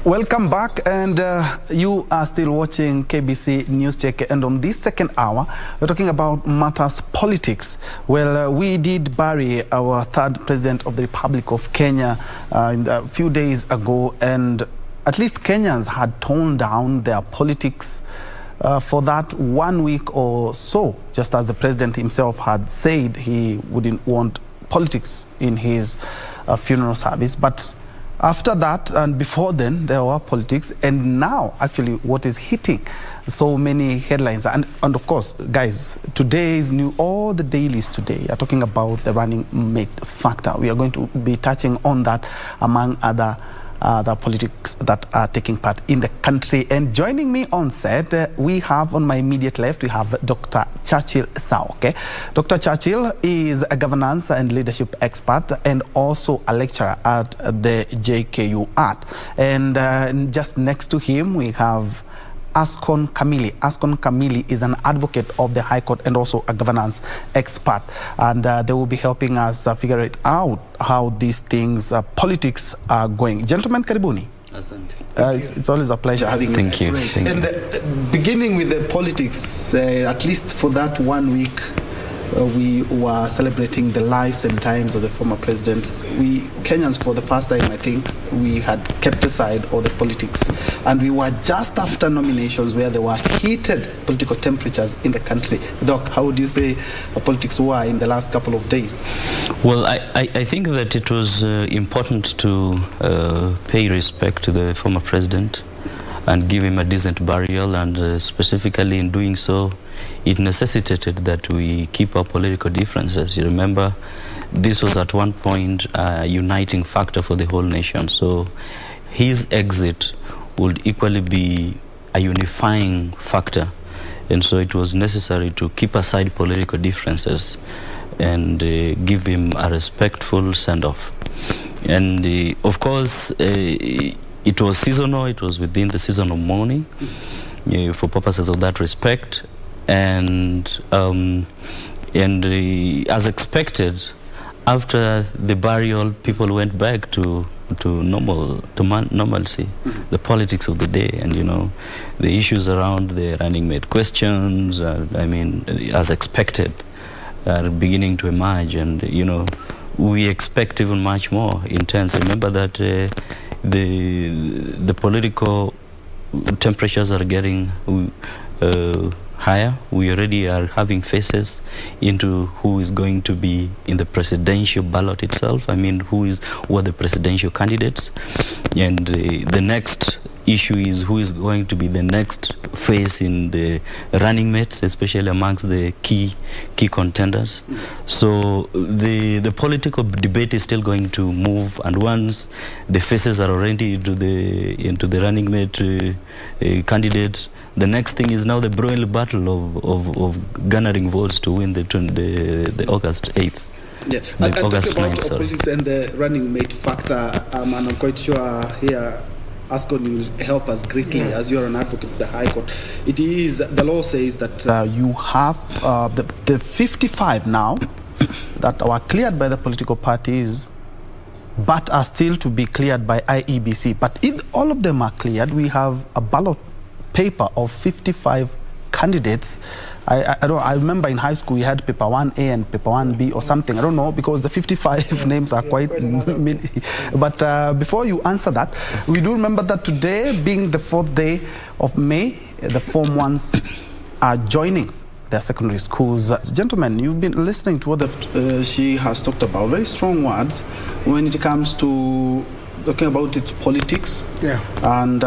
Welcome back, and you are still watching KBC News Check, and on this second hour we're talking about matters politics. Well, we did bury our third president of the Republic of Kenya a few days ago, and at least Kenyans had toned down their politics for that 1 week or so, just as the president himself had said he wouldn't want politics in his funeral service. But after that and before then, there were politics, and now actually what is hitting so many headlines, and of course, guys, today's new, all the dailies today are talking about the running mate factor. We are going to be touching on that, among other politics that are taking part in the country. And joining me on set, we have on my immediate left, we have Dr. Churchill Saoke. Dr. Churchill is a governance and leadership expert and also a lecturer at the JKU Art. And just next to him, we have Ascon Kamili. Ascon Kamili is an advocate of the High Court and also a governance expert. And they will be helping us figure it out how these things, politics are going. Gentlemen, karibuni. It's always a pleasure having you. Thank you. And beginning with the politics, at least for that 1 week, we were celebrating the lives and times of the former president. We Kenyans, for the first time, I think, we had kept aside all the politics, and we were just after nominations where there were heated political temperatures in the country. Doc, how would you say politics were in the last couple of days? Well, I think that it was important to pay respect to the former president and give him a decent burial, and specifically in doing so, it necessitated that we keep our political differences. You remember, this was at one point a uniting factor for the whole nation. So his exit would equally be a unifying factor. And so it was necessary to keep aside political differences and give him a respectful send-off. And of course, it was seasonal. It was within the season of mourning for purposes of that respect. And as expected, after the burial, people went back to normalcy, the politics of the day, and the issues around the running mate questions. I mean, as expected, are beginning to emerge, and we expect even much more intense. Remember that the political temperatures are getting higher. We already are having faces into who is going to be in the presidential ballot itself. I mean, who are the presidential candidates, and the next issue is who is going to be the next face in the running mates, especially amongst the key contenders. So the political debate is still going to move, and once the faces are already into the running mate candidates, the next thing is now the broil battle of garnering votes to win the August 8th. Yes, and talk about politics and the running mate factor, and I'm quite sure here Ascon will help us greatly, as you are an advocate of the High Court. It is, the law says that you have the 55 now that are cleared by the political parties, but are still to be cleared by IEBC. But if all of them are cleared, we have a ballot paper of 55 candidates. I remember in high school we had paper 1A and paper 1B or something. I don't know, because the 55 names are quite many. But before you answer that, we do remember that today, being the 4th day of May, the Form 1s are joining their secondary schools. Gentlemen, you've been listening to what she has talked about. Very strong words when it comes to talking about its politics. Yeah. And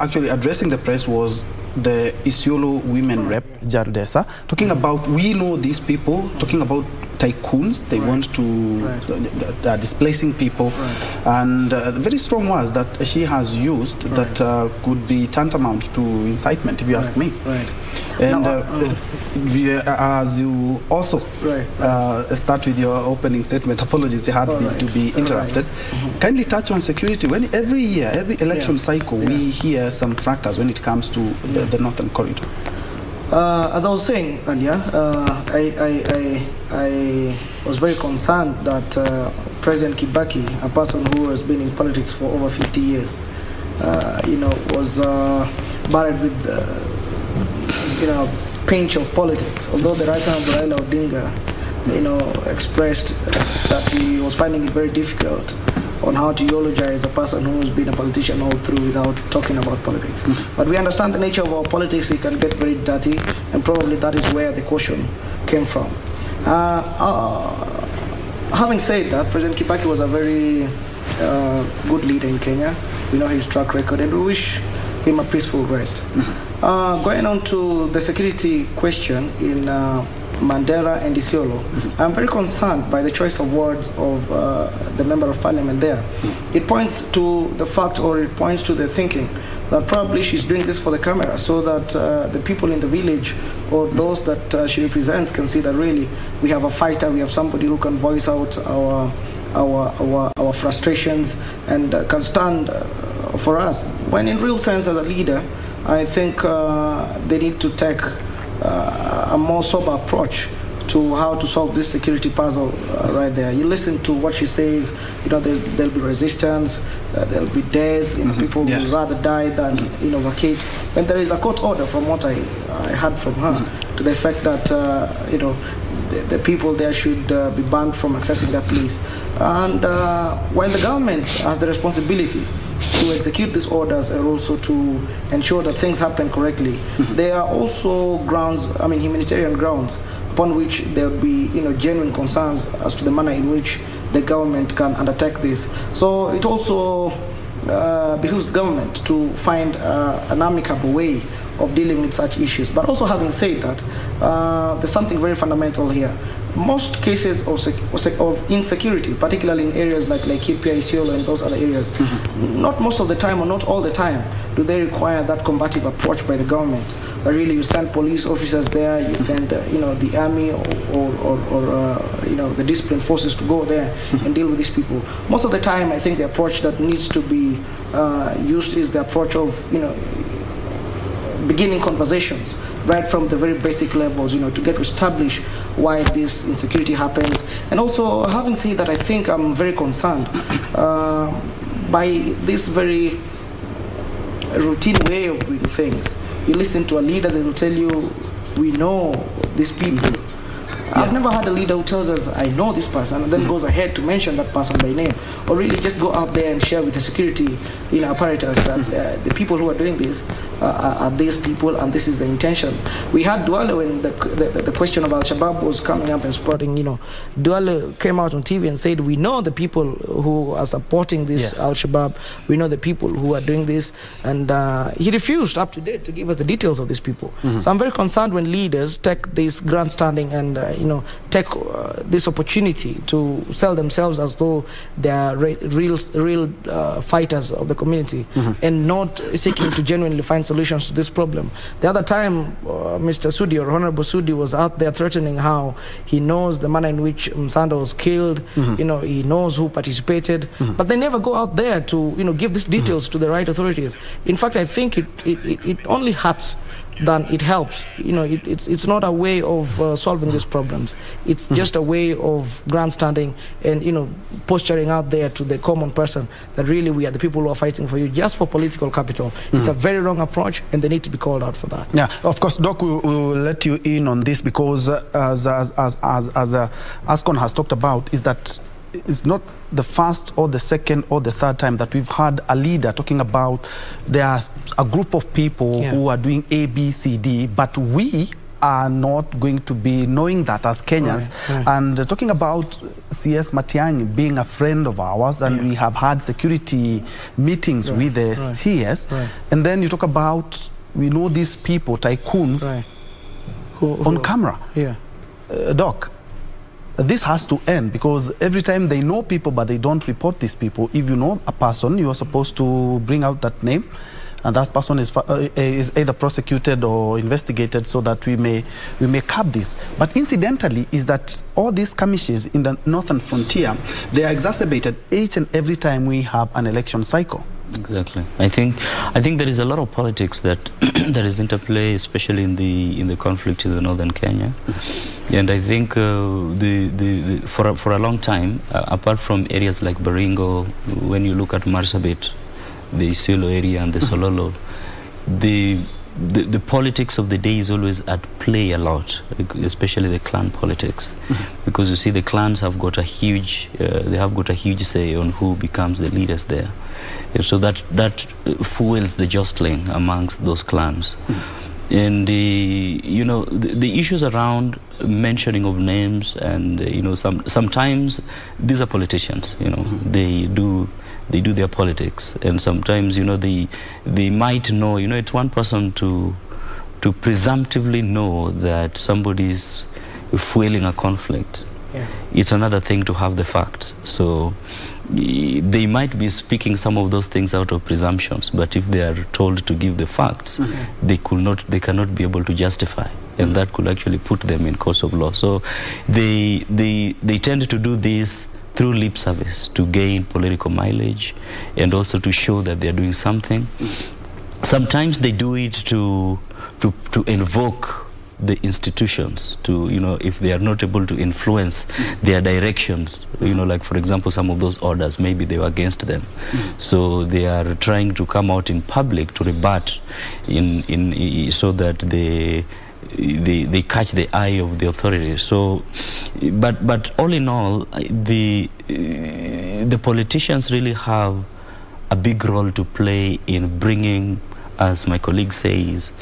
actually addressing the press was the Isiolo women rep, Jardesa, talking about, we know these people, talking about tycoons, they want to, they're displacing people, and very strong words that she has used that could be tantamount to incitement, if you ask me. And as you also start with your opening statement, apologies, it had to be interrupted. Kindly touch on security. When every year, every election cycle, we hear some fracas when it comes to the Northern Corridor. As I was saying earlier, I was very concerned that President Kibaki, a person who has been in politics for over 50 years, was buried with, pinch of politics. Although the right hand of Raila Odinga, expressed that he was finding it very difficult on how to eulogize a person who's been a politician all through without talking about politics. But we understand the nature of our politics. It can get very dirty, and probably that is where the caution came from. Having said that, President Kibaki was a very good leader in Kenya. We know his track record, and we wish him a peaceful rest. Going on to the security question in Mandera and Isiolo, I'm very concerned by the choice of words of the Member of Parliament there. It points to the fact, or it points to the thinking that probably she's doing this for the camera, so that the people in the village or those that she represents can see that really we have a fighter, we have somebody who can voice out our frustrations and can stand for us. When in real sense, as a leader, I think they need to take a more sober approach to how to solve this security puzzle right there. You listen to what she says, there'll be resistance, there'll be death, people will rather die than vacate. And there is a court order, from what I heard from her, to the effect that the people there should be banned from accessing that place. And while the government has the responsibility to execute these orders and also to ensure that things happen correctly, there are also humanitarian grounds upon which there will be genuine concerns as to the manner in which the government can undertake this. So it also behooves the government to find an amicable way of dealing with such issues. But also, having said that, there's something very fundamental here. Most cases of insecurity, particularly in areas like Laikipia, Isiolo, and those other areas, not most of the time or not all the time do they require that combative approach by the government. But really, you send police officers there, you send the army or the disciplined forces to go there and deal with these people. Most of the time, I think the approach that needs to be used is the approach of beginning conversations right from the very basic levels, to get to establish why this insecurity happens. And also, having said that, I think I'm very concerned by this very routine way of doing things. You listen to a leader, they will tell you, we know these people. I've never had a leader who tells us, I know this person, and then goes ahead to mention that person by name, or really just go out there and share with the security apparatus that the people who are doing this are these people, and this is the intention. We had Duale when the question of Al-Shabaab was coming up and sprouting. Duale came out on TV and said, we know the people who are supporting this Al-Shabaab, we know the people who are doing this, and he refused up to date to give us the details of these people. So I'm very concerned when leaders take this grandstanding and take this opportunity to sell themselves as though they are real fighters of the community, and not seeking to genuinely find solutions to this problem. The other time, Mr. Sudi, or Honorable Sudi, was out there threatening how he knows the manner in which Msando was killed, he knows who participated, but they never go out there to give these details to the right authorities. In fact, I think it only hurts than it helps. It's not a way of solving these problems. It's just a way of grandstanding and posturing out there to the common person that really we are the people who are fighting for you just for political capital. It's a very wrong approach, and they need to be called out for that. Yeah, of course, Doc, we will let you in on this, because as Ascon has talked about, is that it's not the first or the second or the third time that we've had a leader talking about there are a group of people who are doing A, B, C, D, but we are not going to be knowing that as Kenyans. And talking about CS Matiang'i being a friend of ours, and we have had security meetings with the CS, and then you talk about, we know these people, tycoons, on camera. Doc, this has to end, because every time they know people but they don't report these people. If you know a person, you are supposed to bring out that name, and that person is either prosecuted or investigated, so that we may curb this. But incidentally, is that all these skirmishes in the northern frontier, they are exacerbated each and every time we have an election cycle. Exactly. I think there is a lot of politics that that is interplay, especially in the conflict in the northern Kenya. And I think for a long time, apart from areas like Baringo, when you look at Marsabit, the Isiolo area and the Sololo, the politics of the day is always at play a lot, especially the clan politics, because you see the clans have got a huge, say on who becomes the leaders there, and so that fuels the jostling amongst those clans. And the issues around mentioning of names, and sometimes these are politicians. They do their politics, and sometimes they might know. It's one person to presumptively know that somebody is fueling a conflict. Yeah. It's another thing to have the facts. So they might be speaking some of those things out of presumptions, but if they are told to give the facts, they cannot be able to justify, and that could actually put them in courts of law. So they tend to do this through lip service to gain political mileage, and also to show that they are doing something. Sometimes they do it to invoke the institutions, to if they are not able to influence their directions, like for example some of those orders, maybe they were against them, so they are trying to come out in public to rebut so that they catch the eye of the authorities. So but all in all, the politicians really have a big role to play in bringing, as my colleague says,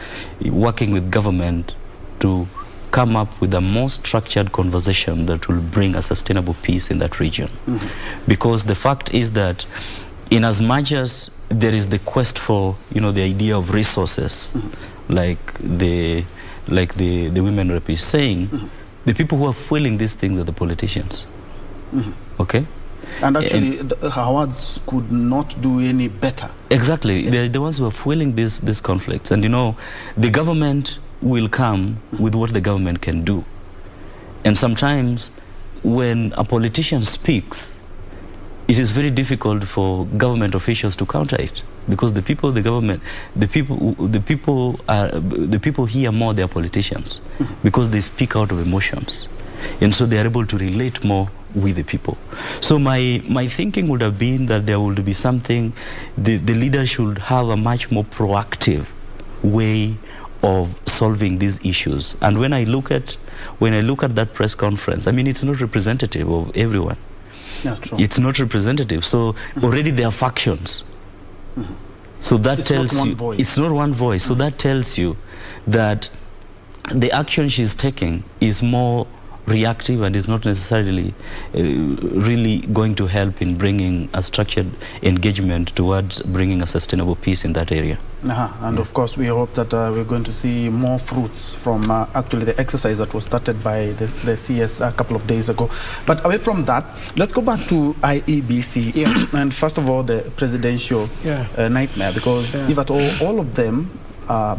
working with government to come up with a more structured conversation that will bring a sustainable peace in that region. Because the fact is that in as much as there is the quest for the idea of resources, like the women rep is saying, the people who are fueling these things are the politicians. Okay? And actually, the Hawads could not do any better. Exactly. They're the ones who are fueling these conflicts. And the government will come with what the government can do. And sometimes when a politician speaks, it is very difficult for government officials to counter it, because the people hear more their politicians, because they speak out of emotions, and so they are able to relate more with the people. So my thinking would have been that there would be something, the leader should have a much more proactive way of solving these issues. And when I look at that press conference, I mean, it's not representative of everyone. Yeah, true. It's not representative. So already there are factions. So that tells you it's not one voice. So that tells you that the action she's taking is more reactive and is not necessarily really going to help in bringing a structured engagement towards bringing a sustainable peace in that area. And of course we hope that we're going to see more fruits from actually the exercise that was started by the CS a couple of days ago. But away from that, let's go back to IEBC. And first of all, the presidential nightmare, because if at all of them are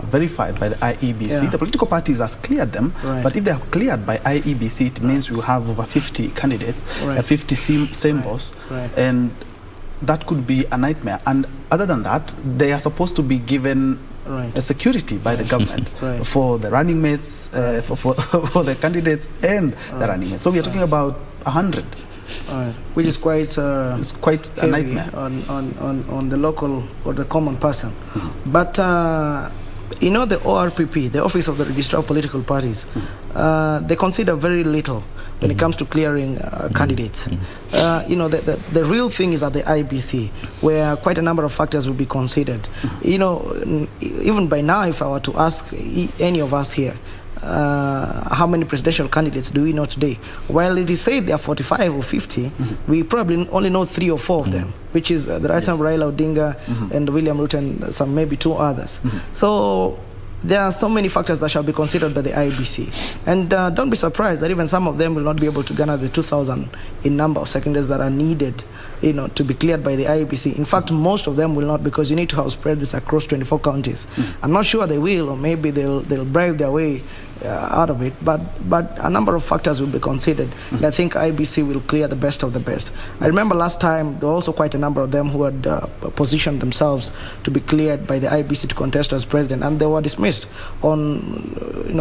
verified by the IEBC. The political parties has cleared them, but if they are cleared by IEBC, it means we have over 50 candidates, 50 symbols, and that could be a nightmare. And other than that, they are supposed to be given a security by the government for the running mates, for the candidates and the running mates. So we are talking about 100. Which is quite it's quite a nightmare on the local or the common person. But the ORPP, the Office of the Registrar of Political Parties, they consider very little when it comes to clearing candidates. The real thing is at the IBC, where quite a number of factors will be considered. Even by now, if I were to ask any of us here, how many presidential candidates do we know today? While it is said there are 45 or 50, we probably only know 3 or 4 of them, which is the right hand Raila Odinga and William Ruto and some maybe 2 others. So there are so many factors that shall be considered by the IEBC. And don't be surprised that even some of them will not be able to garner the 2,000 in number of secondaries that are needed, to be cleared by the IEBC. In fact, most of them will not, because you need to have spread this across 24 counties. I'm not sure they will, or maybe they'll bribe their way out of it, but a number of factors will be considered, and I think IBC will clear the best of the best. I remember last time there were also quite a number of them who had positioned themselves to be cleared by the IBC to contest as president, and they were dismissed on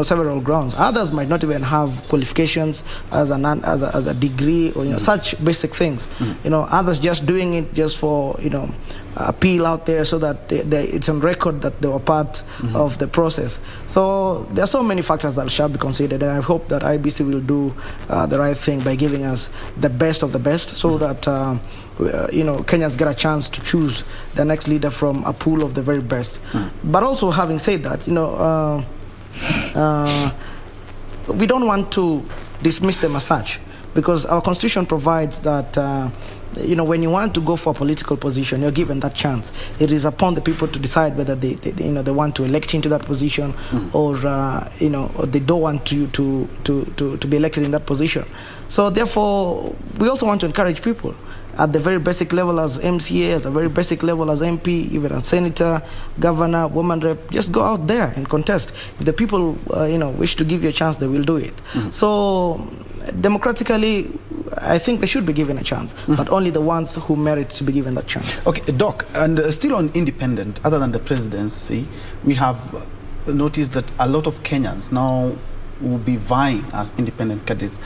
several grounds. Others might not even have qualifications as a degree or such basic things. Others just doing it just for appeal out there so that it's on record that they were part of the process. So there are so many factors that shall be considered, and I hope that IBC will do the right thing by giving us the best of the best, so that Kenyans get a chance to choose the next leader from a pool of the very best. But also, having said that, we don't want to dismiss them as such, because our constitution provides that when you want to go for a political position, you're given that chance. It is upon the people to decide whether they want to elect you into that position, or they don't want you to be elected in that position. So therefore, we also want to encourage people at the very basic level as MCA, at the very basic level as MP, even as senator, governor, woman rep, just go out there and contest. If the people, wish to give you a chance, they will do it. So democratically, I think they should be given a chance, but only the ones who merit to be given that chance. Okay, Doc, and still on independent, other than the presidency, we have noticed that a lot of Kenyans now will be vying as independent candidates,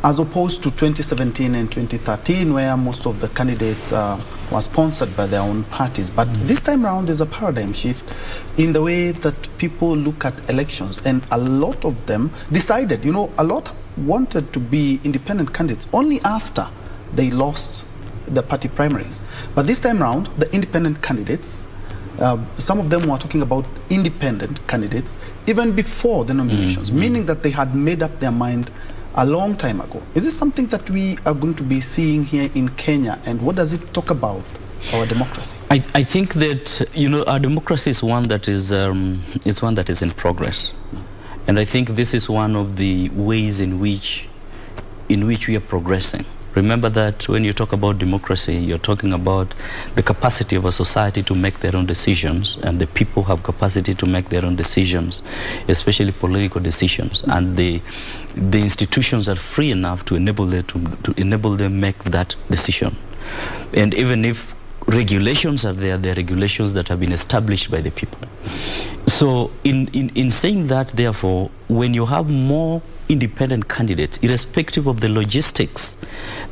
as opposed to 2017 and 2013, where most of the candidates were sponsored by their own parties. But this time around, there's a paradigm shift in the way that people look at elections. And a lot of them decided, a lot wanted to be independent candidates only after they lost the party primaries. But this time around, the independent candidates, some of them were talking about independent candidates even before the nominations, meaning that they had made up their mind a long time ago. Is this something that we are going to be seeing here in Kenya, and what does it talk about our democracy? I think that our democracy is one that is in progress, and I think this is one of the ways in which we are progressing. Remember that when you talk about democracy, you're talking about the capacity of a society to make their own decisions, and the people have capacity to make their own decisions, especially political decisions, and the institutions are free enough to enable them make that decision. And even if regulations are there, they're regulations that have been established by the people. So in saying that, therefore, when you have more independent candidates, irrespective of the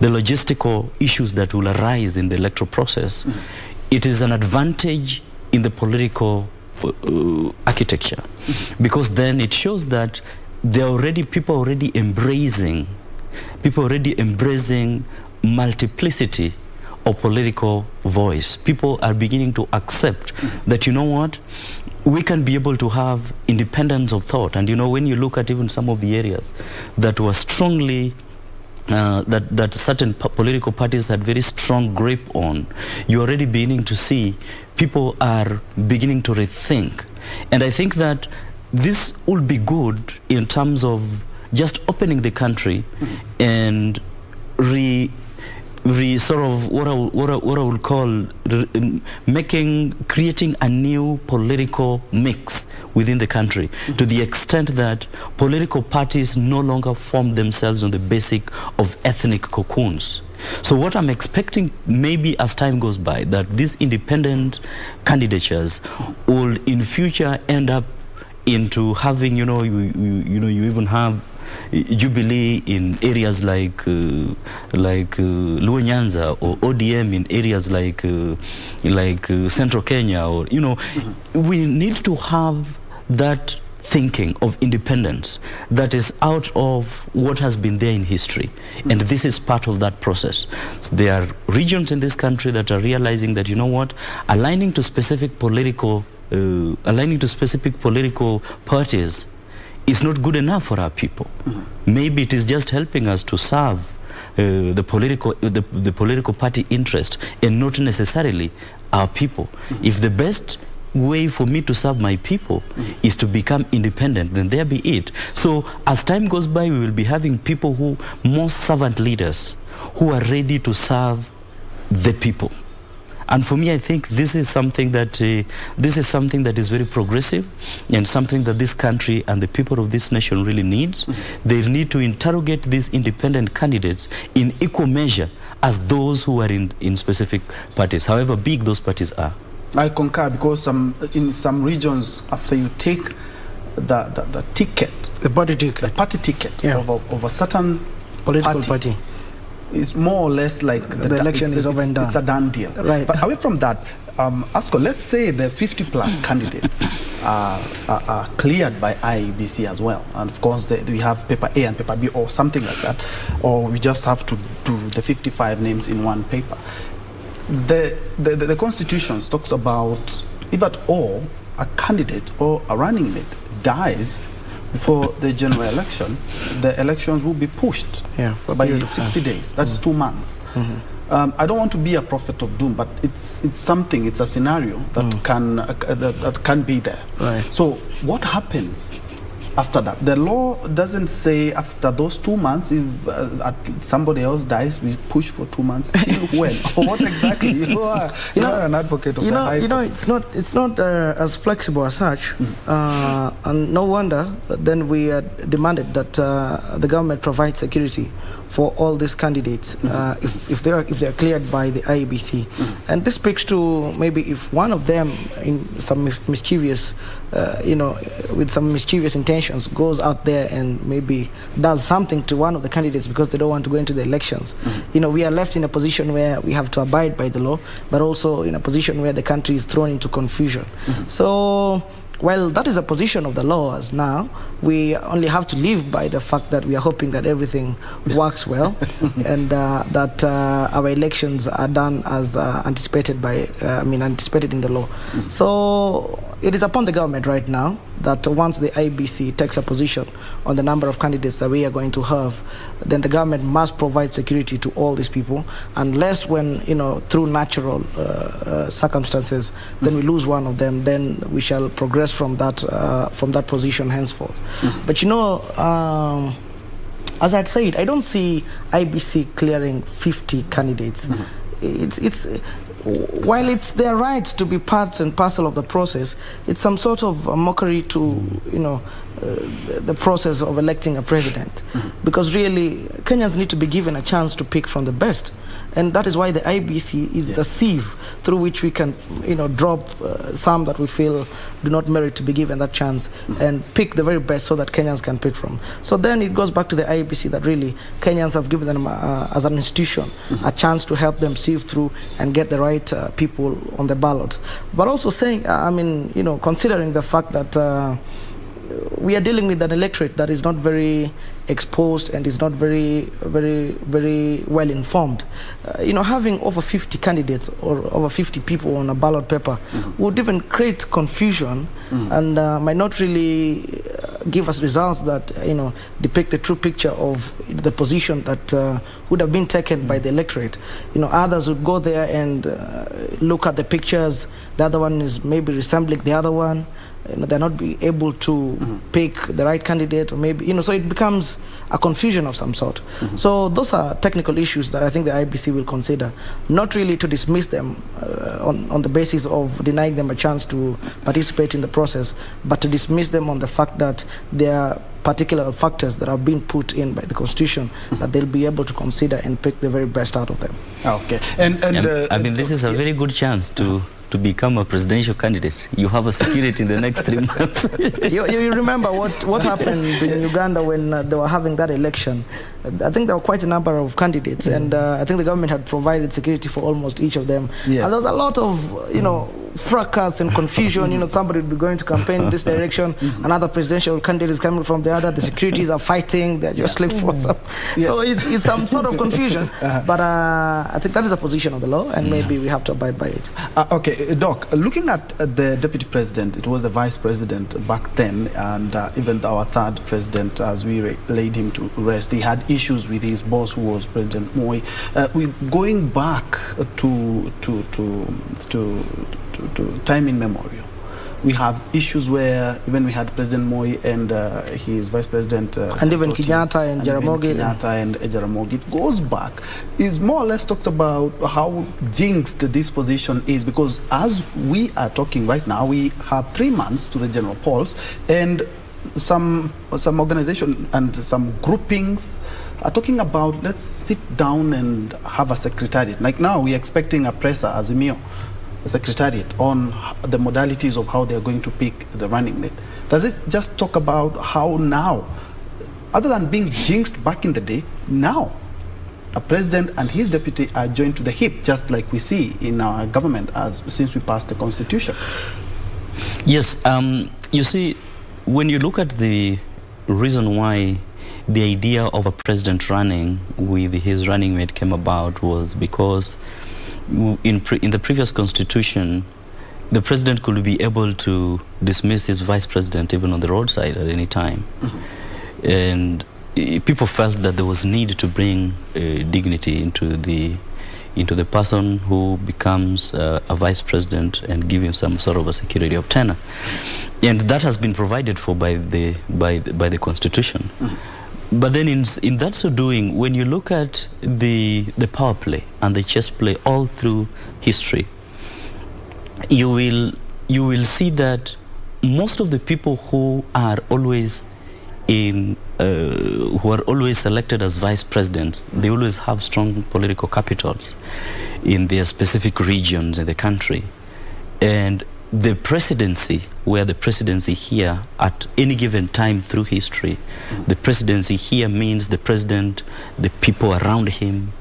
logistical issues that will arise in the electoral process, it is an advantage in the political architecture, because then it shows that people already embracing multiplicity of political voice. People are beginning to accept that, we can be able to have independence of thought. And when you look at even some of the areas that were strongly that certain political parties had very strong grip on, you're already beginning to see people are beginning to rethink. And I think that this will be good in terms of just opening the country and sort of what I would call creating a new political mix within the country, to the extent that political parties no longer form themselves on the basic of ethnic cocoons. So what I'm expecting, maybe as time goes by, that these independent candidatures will in future end up into having, you even have Jubilee in areas like Luo Nyanza, or ODM in areas like Central Kenya, or we need to have that thinking of independence that is out of what has been there in history, and this is part of that process. So there are regions in this country that are realizing that, aligning to specific political parties is not good enough for our people. Maybe it is just helping us to serve the political party interest, and not necessarily our people. If the best way for me to serve my people is to become independent, then there be it. So as time goes by, we will be having people more servant leaders who are ready to serve the people. And for me, I think this is something that is very progressive, and something that this country and the people of this nation really needs. They need to interrogate these independent candidates in equal measure as those who are in specific parties, however big those parties are. I concur, because in some regions, after you take the ticket, the party ticket, of a certain political party, It's more or less like the election is over and done. It's a done deal. Right. But away from that, Ascon, let's say the 50+ candidates are cleared by IEBC as well. And of course, we have paper A and paper B or something like that. Or we just have to do the 55 names in one paper. The Constitution talks about, if at all, a candidate or a running mate dies before the general election, the elections will be pushed by 60 days. That's 2 months. I don't want to be a prophet of doom, but it's something, it's a scenario that can be there. Right. So what happens after that? The law doesn't say after those 2 months, if somebody else dies, we push for 2 months. Till when? What exactly? You are an advocate of the High Court. It's not as flexible as such, and no wonder then we demanded that the government provide security for all these candidates if they are cleared by the IEBC. And this speaks to maybe if one of them in some mischievous, with some mischievous intentions goes out there and maybe does something to one of the candidates because they don't want to go into the elections. We are left in a position where we have to abide by the law, but also in a position where the country is thrown into confusion. So, while that is a position of the law as now, we only have to live by the fact that we are hoping that everything works well and that our elections are done as anticipated in the law. So it is upon the government right now that once the IBC takes a position on the number of candidates that we are going to have, then the government must provide security to all these people, unless when, through natural circumstances, then we lose one of them, then we shall progress from that position henceforth. But as I'd said, I don't see IBC clearing 50 candidates. It's while it's their right to be part and parcel of the process, it's some sort of a mockery to the process of electing a president, because really Kenyans need to be given a chance to pick from the best. And that is why the IBC is the sieve through which we can, drop some that we feel do not merit to be given that chance and pick the very best so that Kenyans can pick from. So then it goes back to the IBC that really Kenyans have given them, as an institution, a chance to help them sieve through and get the right people on the ballot. But also saying, considering the fact that we are dealing with an electorate that is not very exposed and is not very, very, very well informed. Having over 50 candidates or over 50 people on a ballot paper would even create confusion and might not really give us results that depict the true picture of the position that would have been taken by the electorate. Others would go there and look at the pictures. The other one is maybe resembling the other one. They're not be able to pick the right candidate, or maybe, so it becomes a confusion of some sort. So those are technical issues that I think the IBC will consider, not really to dismiss them on the basis of denying them a chance to participate in the process, but to dismiss them on the fact that there are particular factors that have been put in by the Constitution that they'll be able to consider and pick the very best out of them. Okay. And this is a very good chance to become a presidential candidate. You have a security in the next 3 months. you remember what happened in Uganda when they were having that election. I think there were quite a number of candidates, and I think the government had provided security for almost each of them. Yes. And there was a lot of, fracas and confusion. Somebody would be going to campaign in this direction, another presidential candidate is coming from the other, the securities are fighting, they're just looking for some. Yes. So it's some sort of confusion, but I think that is a position of the law, and maybe we have to abide by it. Okay, Doc, looking at the deputy president, it was the vice president back then, and even our third president, as we laid him to rest, he had issues with his boss, who was President Moi. We going back to time immemorial. We have issues where even we had President Moi and his vice president and even Kenyatta and Jaramogi. It goes back. Is more or less talked about how jinxed this position is, because as we are talking right now, we have 3 months to the general polls, and some organization and some groupings are talking about, let's sit down and have a secretariat. Like now we're expecting a presser, Azimio, a secretariat on the modalities of how they're going to pick the running mate. Does it just talk about how now, other than being jinxed back in the day, now a president and his deputy are joined to the hip, just like we see in our government since we passed the constitution. Yes, you see, when you look at the reason why the idea of a president running with his running mate came about was because in the previous constitution, the president could be able to dismiss his vice president even on the roadside at any time. And people felt that there was need to bring dignity into the person who becomes a vice president and give him some sort of a security of tenure. And that has been provided for by the constitution. But then in that so doing, when you look at the power play and the chess play all through history, you will see that most of the people who are always selected as vice presidents, they always have strong political capitals in their specific regions in the country. And the presidency, where the presidency here at any given time through history, the presidency here means the president, the people around him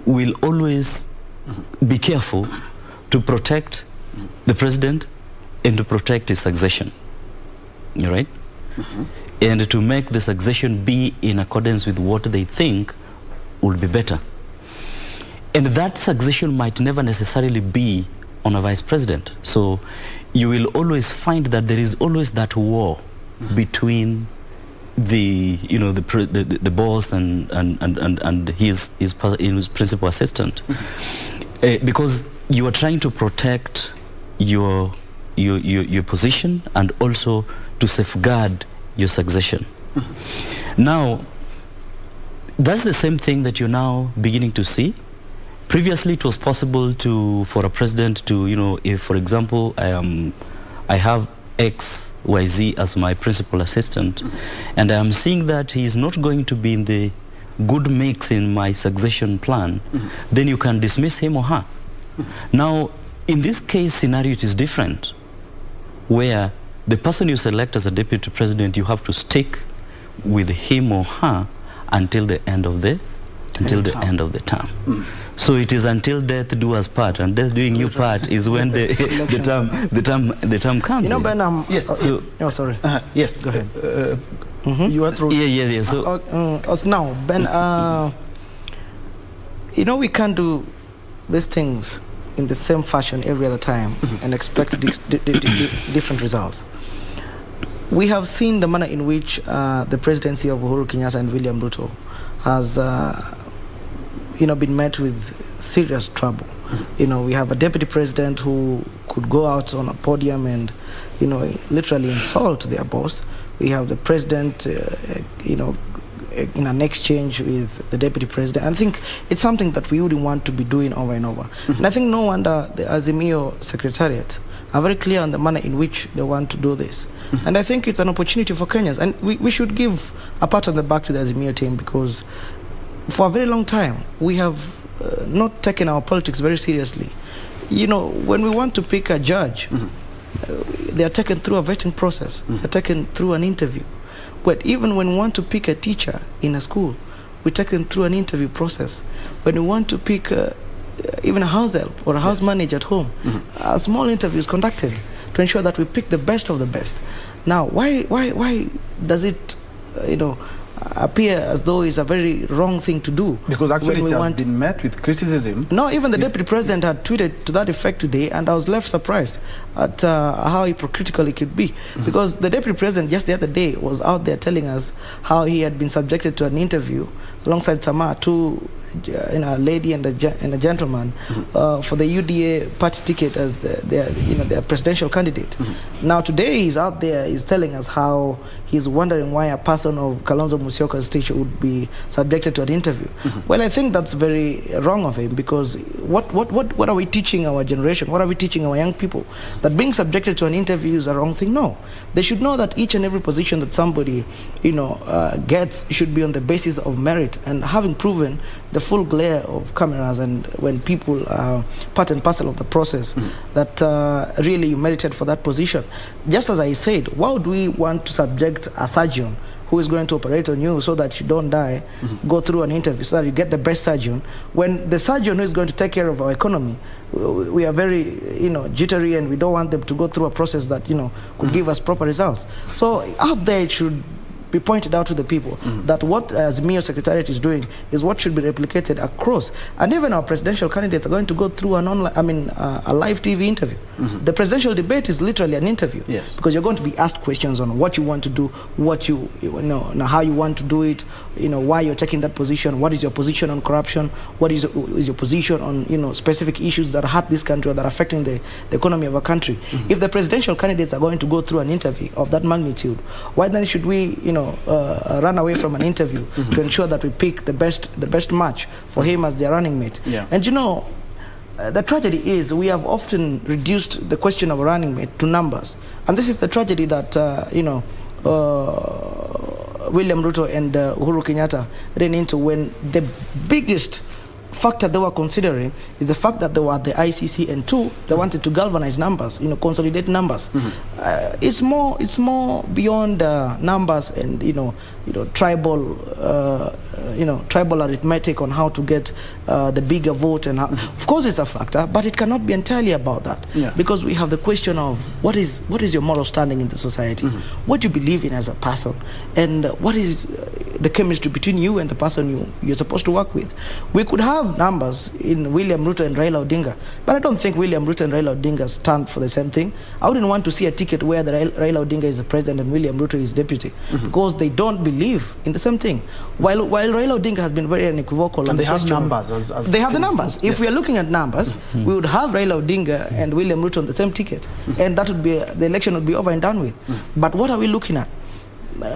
will always be careful to protect the president and to protect his succession. You're right? And to make the succession be in accordance with what they think will be better. And that succession might never necessarily be on a vice president. So you will always find that there is always that war between the boss and his principal assistant, because you are trying to protect your position and also to safeguard your succession. Now, that's the same thing that you're now beginning to see. Previously, it was possible for a president to, if, for example, I have X, Y, Z as my principal assistant, and I am seeing that he is not going to be in the good mix in my succession plan, then you can dismiss him or her. Now, in this case scenario, it is different, where the person you select as a deputy president, you have to stick with him or her until the end of the term. So it is until death do us part, and death doing you part is when the term comes. Ben, yes. Sorry. Yes. Go ahead. You are through. Yeah. So now, Ben, we can't do these things in the same fashion every other time and expect different results. We have seen the manner in which the presidency of Uhuru Kenyatta and William Ruto has been met with serious trouble. We have a deputy president who could go out on a podium and literally insult their boss. We have the president in an exchange with the deputy president. I think it's something that we wouldn't want to be doing over and over. And I think no wonder the Azimio Secretariat are very clear on the manner in which they want to do this. And I think it's an opportunity for Kenyans. And we should give a pat on the back to the Azimio team, because for a very long time, we have not taken our politics very seriously. When we want to pick a judge, they are taken through a vetting process. They're taken through an interview. But even when we want to pick a teacher in a school, we take them through an interview process. When we want to pick even a house help or a house manager at home, a small interview is conducted to ensure that we pick the best of the best. Now, why does it, appear as though it's a very wrong thing to do? Because actually it has been met with criticism. No, even the deputy president had tweeted to that effect today, and I was left surprised at how hypocritical it could be. Because the deputy president just the other day was out there telling us how he had been subjected to an interview alongside a lady and a gentleman for the UDA party ticket as their presidential candidate. Now today he's out there, he's telling us how he's wondering why a person of Kalonzo Musyoka's stature would be subjected to an interview. Well, I think that's very wrong of him, because what are we teaching our generation? What are we teaching our young people? That being subjected to an interview is a wrong thing? No. They should know that each and every position that somebody gets should be on the basis of merit, and having proven the full glare of cameras and when people are part and parcel of the process that really you merited for that position. Just as I said, why would we want to subject a surgeon who is going to operate on you so that you don't die, go through an interview so that you get the best surgeon. When the surgeon who is going to take care of our economy, we are very, jittery, and we don't want them to go through a process that, could give us proper results. So out there, it should be pointed out to the people that what Azimio Secretariat is doing is what should be replicated across. And even our presidential candidates are going to go through an online, a live TV interview. The presidential debate is literally an interview. Yes. Because you're going to be asked questions on what you want to do, what how you want to do it, why you're taking that position, what is your position on corruption, what is your position on, specific issues that hurt this country or that are affecting the economy of our country. If the presidential candidates are going to go through an interview of that magnitude, why then should we, run away from an interview to ensure that we pick the best match for him as their running mate? Yeah. And the tragedy is we have often reduced the question of a running mate to numbers, and this is the tragedy that William Ruto and Uhuru Kenyatta ran into when the biggest factor they were considering is the fact that they were at the ICC, and two, they wanted to galvanize numbers, consolidate numbers. It's more beyond numbers and tribal arithmetic on how to get the bigger vote, and of course it's a factor, but it cannot be entirely about that, because we have the question of what is your moral standing in the society, what you believe in as a person, and what is the chemistry between you and the person you're supposed to work with. We could have numbers in William Ruto and Raila Odinga, but I don't think William Ruto and Raila Odinga stand for the same thing. I wouldn't want to see a ticket where the Raila Odinga is the president and William Ruto is deputy, because they don't believe in the same thing. While Raila Odinga has been very unequivocal, and they have numbers. They have the numbers. If we are looking at numbers, we would have Raila Odinga and William Ruto on the same ticket, and that would be the election would be over and done with. But what are we looking at?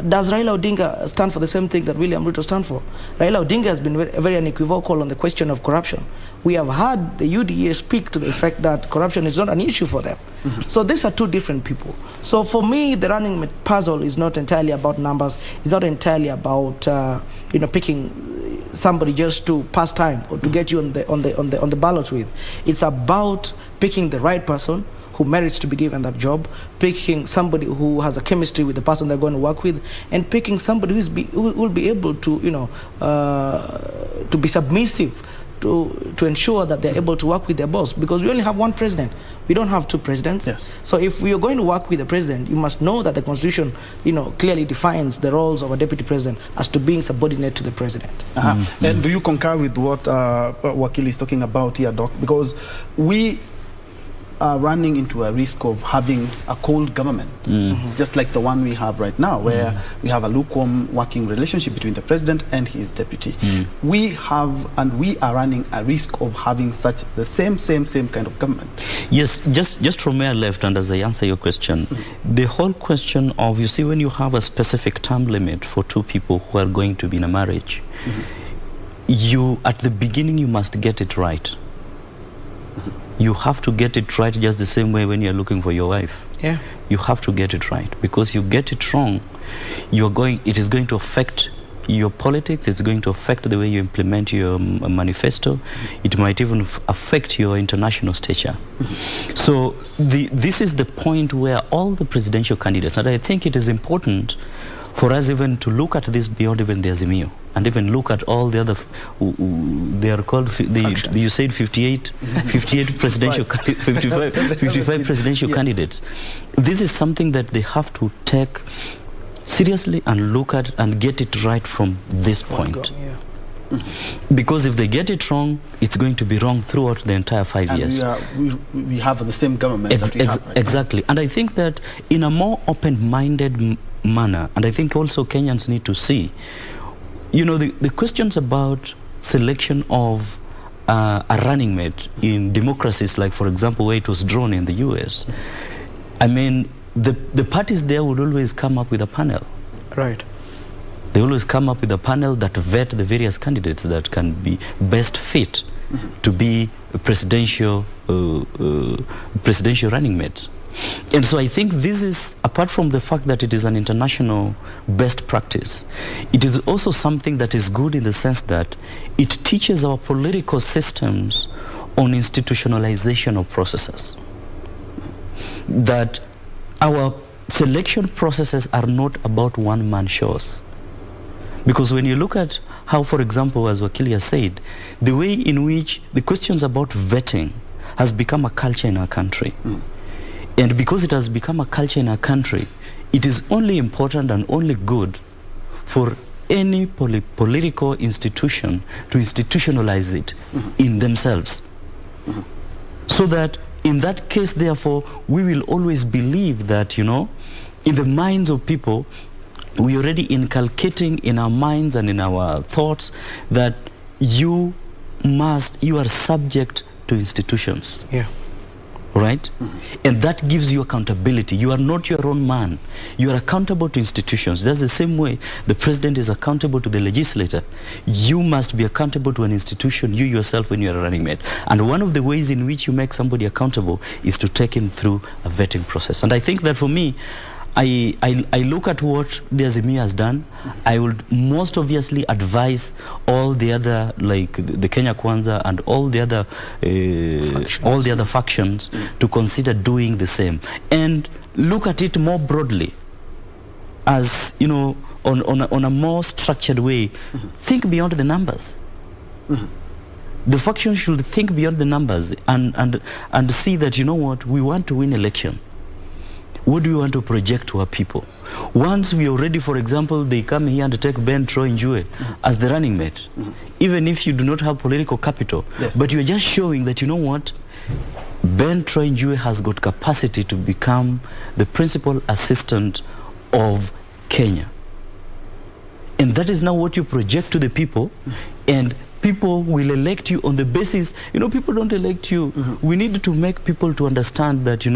Does Raila Odinga stand for the same thing that William Ruto stand for? Raila Odinga has been very unequivocal on the question of corruption. We have heard the UDA speak to the effect that corruption is not an issue for them. So these are two different people. So for me, the running mate puzzle is not entirely about numbers. It's not entirely about picking somebody just to pass time or to get you on the ballot with. It's about picking the right person who merits to be given that job, picking somebody who has a chemistry with the person they're going to work with, and picking somebody who will be able to be submissive to ensure that they're able to work with their boss, because we only have one president. We don't have two presidents. Yes. So if we are going to work with the president, you must know that the Constitution, clearly defines the roles of a deputy president as to being subordinate to the president. And do you concur with what Wakili is talking about here, Doc? Because we are running into a risk of having a cold government, just like the one we have right now, where we have a lukewarm working relationship between the president and his deputy. We are running a risk of having the same kind of government. Yes, just from where I left, and as I answer your question, the whole question of, you see, when you have a specific term limit for two people who are going to be in a marriage, you, at the beginning, you must get it right. You have to get it right just the same way when you're looking for your wife. Yeah. You have to get it right, because you get it wrong, it is going to affect your politics, it's going to affect the way you implement your manifesto, it might even affect your international stature. So this is the point where all the presidential candidates, and I think it is important for us even to look at this beyond even the Azimio, and even look at all the other, they are called, you said 58 presidential, 55 presidential candidates. This is something that they have to take seriously and look at and get it right from this point. Because if they get it wrong, it's going to be wrong throughout the entire 5 years. We have the same government that we have right exactly. now. And I think that in a more open-minded manner, and I think also Kenyans need to see, the questions about selection of a running mate in democracies, like, for example, where it was drawn in the US, I mean, the parties there would always come up with a panel. Right. They always come up with a panel that vet the various candidates that can be best fit to be presidential running mates. And so I think this is, apart from the fact that it is an international best practice, it is also something that is good in the sense that it teaches our political systems on institutionalization of processes. That our selection processes are not about one-man shows. Because when you look at how, for example, as Wakili has said, the way in which the questions about vetting has become a culture in our country. And because it has become a culture in our country, it is only important and only good for any political institution to institutionalize it in themselves. So that in that case, therefore, we will always believe that, in the minds of people, we are already inculcating in our minds and in our thoughts that you are subject to institutions. Yeah. Right? And that gives you accountability. You are not your own man. You are accountable to institutions. That's the same way the president is accountable to the legislator. You must be accountable to an institution, you yourself, when you are a running mate. And one of the ways in which you make somebody accountable is to take him through a vetting process. And I think that for me, I look at what the Azimio has done. I would most obviously advise all the other, like the Kenya Kwanza and all the other factions to consider doing the same and look at it more broadly, as on a more structured way. Think beyond the numbers. The faction should think beyond the numbers and see that, we want to win election. What do we want to project to our people? Once we are ready, for example, they come here and take Ben Troy Njue as the running mate, even if you do not have political capital, but you are just showing that, Ben Troy Njue has got capacity to become the principal assistant of Kenya. And that is now what you project to the people, and people will elect you on the basis, people don't elect you. We need to make people to understand that,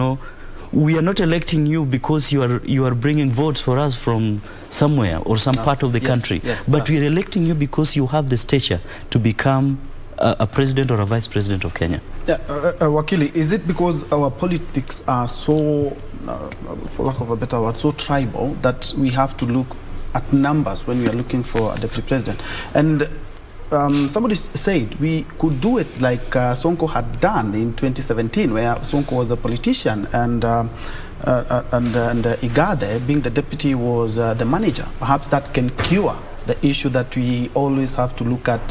we are not electing you because you are bringing votes for us from somewhere or some part of the country. But we are electing you because you have the stature to become a president or a vice president of Kenya. Wakili, is it because our politics are so, for lack of a better word, so tribal that we have to look at numbers when we are looking for a deputy president? And somebody said we could do it like Saoke had done in 2017, where Saoke was a politician and Igade, being the deputy, was the manager. Perhaps that can cure the issue that we always have to look at.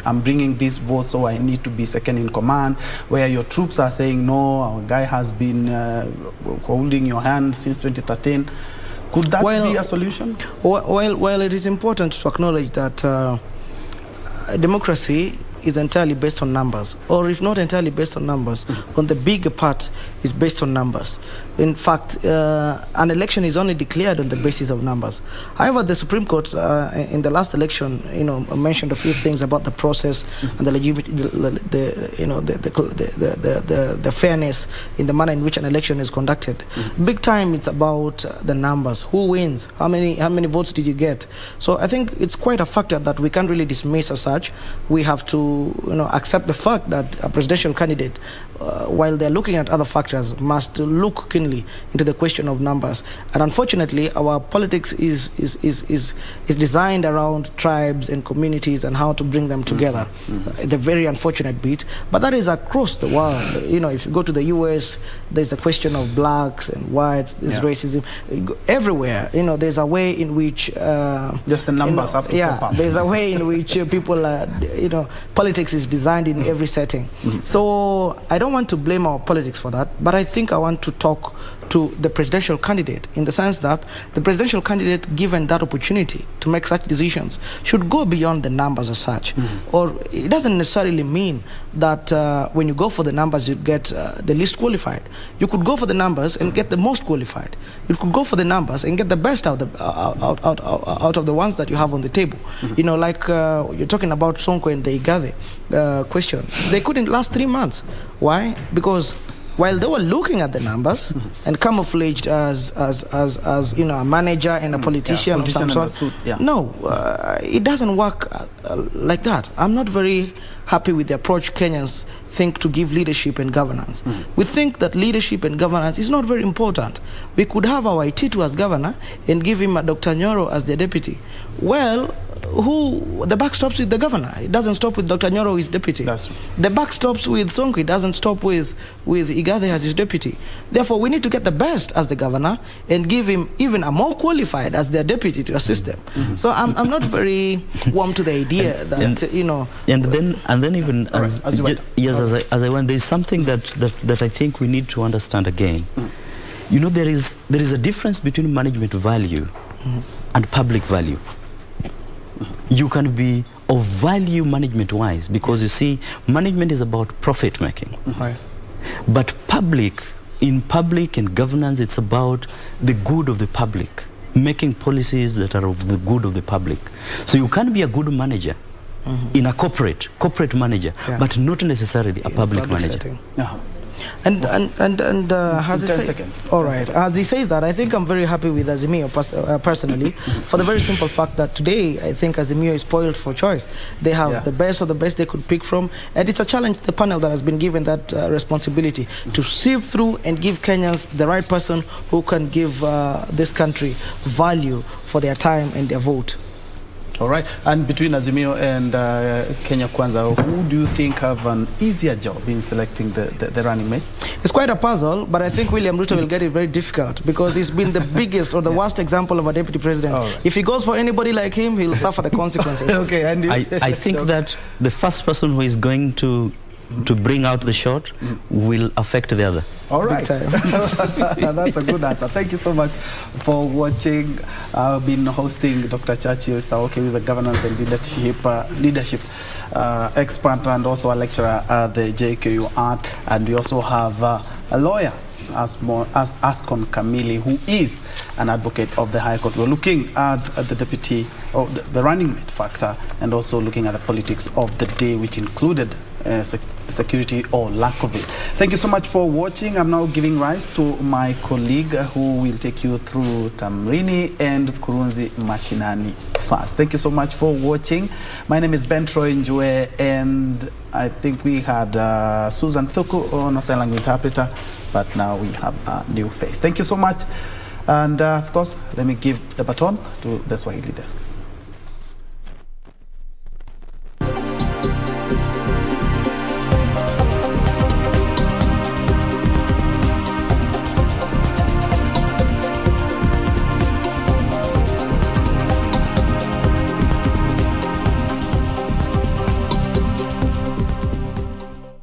I'm bringing this vote, so I need to be second in command, where your troops are saying, no, our guy has been holding your hand since 2013. Could that be a solution? Well, it is important to acknowledge that democracy is entirely based on numbers, or if not entirely based on numbers, on the bigger part is based on numbers. In fact, an election is only declared on the basis of numbers. However, the Supreme Court in the last election, mentioned a few things about the process and the the fairness in the manner in which an election is conducted. Big time, it's about the numbers. Who wins? How many votes did you get? So I think it's quite a factor that we can't really dismiss as such. We have to, accept the fact that a presidential candidate, while they're looking at other factors, must look keenly into the question of numbers. And unfortunately, our politics is designed around tribes and communities and how to bring them together. The very unfortunate bit, but that is across the world. If you go to the US, there's the question of blacks and whites, there's racism everywhere. There's a way in which just the numbers have to pop up. There's a way in which people politics is designed in every setting. So I don't want to blame our politics for that, but I think I want to talk to the presidential candidate, in the sense that the presidential candidate, given that opportunity to make such decisions, should go beyond the numbers as such. Or it doesn't necessarily mean that when you go for the numbers you get the least qualified. You could go for the numbers and get the most qualified. You could go for the numbers and get the best out of the ones that you have on the table. Like you're talking about Saoke and the Igade question. They couldn't last 3 months. Why? Because while they were looking at the numbers and camouflaged as a manager and a politician of some sort, no, it doesn't work like that. I'm not very happy with the approach Kenyans think to give leadership and governance. We think that leadership and governance is not very important. We could have our Ititu as governor and give him a Dr. Nyoro as the deputy. Well, the buck stops with the governor. It doesn't stop with Dr. Nyoro, his deputy. That's true. The buck stops with Saoke. It doesn't stop with Igathe as his deputy. Therefore, we need to get the best as the governor and give him even a more qualified as their deputy to assist them. So I'm not very warm to the idea that, you know. And then even as I went, there's something that I think we need to understand again. You know, there is a difference between management value and public value. You can be of value management-wise because you see, management is about profit making. Right. But in public and governance, it's about the good of the public, making policies that are of the good of the public. So you can be a good manager in a corporate manager, but not necessarily a public manager. And as he 10 says, seconds. all right, as he says that, I think I'm very happy with Azimio personally, for the very simple fact that today I think Azimio is spoiled for choice. They have the best of the best they could pick from, and it's a challenge to the panel that has been given that responsibility to sieve through and give Kenyans the right person who can give this country value for their time and their vote. All right. And between Azimio and Kenya Kwanza, who do you think have an easier job in selecting the running mate? It's quite a puzzle, but I think William Ruto will get it very difficult because he's been the biggest or the worst example of a deputy president. Right. If he goes for anybody like him, he'll suffer the consequences. Okay, Andy. I think that the first person who is going to bring out the shot will affect the other. All right. That's a good answer. Thank you so much for watching. I've been hosting Dr. Churchill Saoke, who is a governance and leadership expert and also a lecturer at the JKU Art. And we also have a lawyer, Ascon Kamili, who is an advocate of the High Court. We're looking at the deputy, or the running mate factor, and also looking at the politics of the day, which included security or lack of it. Thank you so much for watching. I'm now giving rise to my colleague who will take you through Tamrini and Kurunzi Mashinani first. Thank you so much for watching. My name is Ben Troy Njue, and I think we had Susan Thuku on a sign language interpreter, but now we have a new face. Thank you so much. And of course, let me give the baton to the Swahili desk.